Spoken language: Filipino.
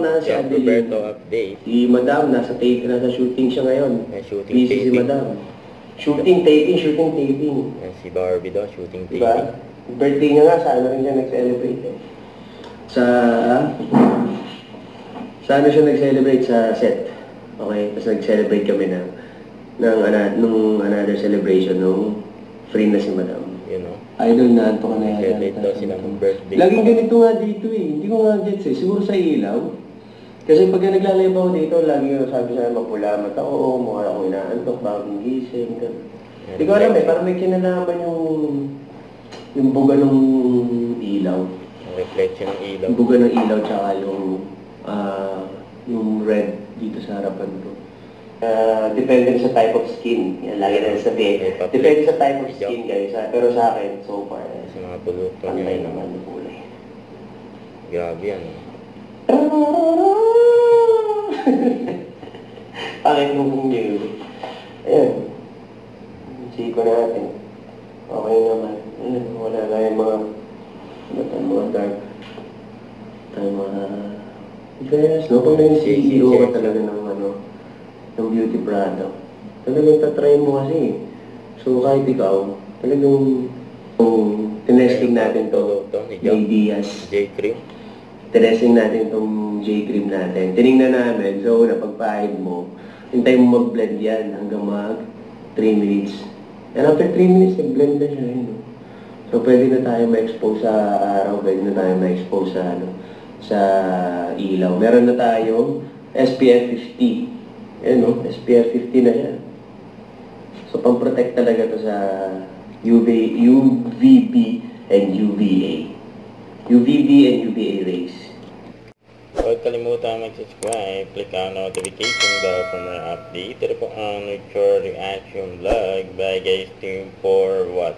na si Yung Adeline. Roberto update. Si Madam, nasa shooting siya ngayon. Shooting Busy si taping. Madam. Shooting, taping. Yan si Barbie daw, shooting Diba? taping. Birthday niya nga, sana rin siya nag-celebrate eh. Sa ano siya nag-celebrate sa set. Okay? Tapos nag-celebrate kami nung another celebration nung free na si Madam. You know? Idol na, anto ka na yan. Celebrate daw sila ng birthday. Laging ganito nga dito eh. Hindi ko nga gets eh. Siguro sa ilaw. Kasi pagka naglalay pa ako dito, lagi yung sabi sa mapula mata ko, mukha akong inaantok, bagong gising. Hindi ko alam eh, parang may kinalaman yung buga ng ilaw. Reflection ng ilaw. Yung buga ng ilaw tsaka yung red dito sa harapan ko. Depende sa type of skin. Yan, lagi na sabihin. Depende sa type of skin, guys. Pero sa akin, so far, Sa mga produkto niya. pantay naman yung kulay. Grabe yan. Pakit mo kung yun. Ayan. Siko natin. Okay naman. Ayan, wala na yung mga dark. Mga guys, no? Pag na yung CEO ka talaga ng beauty product, talagang tatry mo kasi. So kahit ikaw, talagang tinesting natin to Diaz. J-cream. Tinesting natin itong J-cream natin. Tinignan namin, so napagpahid mo, hintay mo mag-blend yan hanggang mag 3 minutes. And after 3 minutes, nag-blend na siya. Yun. So pwede na tayo ma-expose sa araw, pwede na tayo ma-expose sa ilaw. Meron na tayong SPF 50. Ayan o, SPF 50 na siya. So pang-protect talaga to sa UVB and UVA. UVB and UVA rays. Huwag kalimutan mag-subscribe, click ang notification bell for more update. Ito po ang Nature Reaction Vlog by Guys Team for what?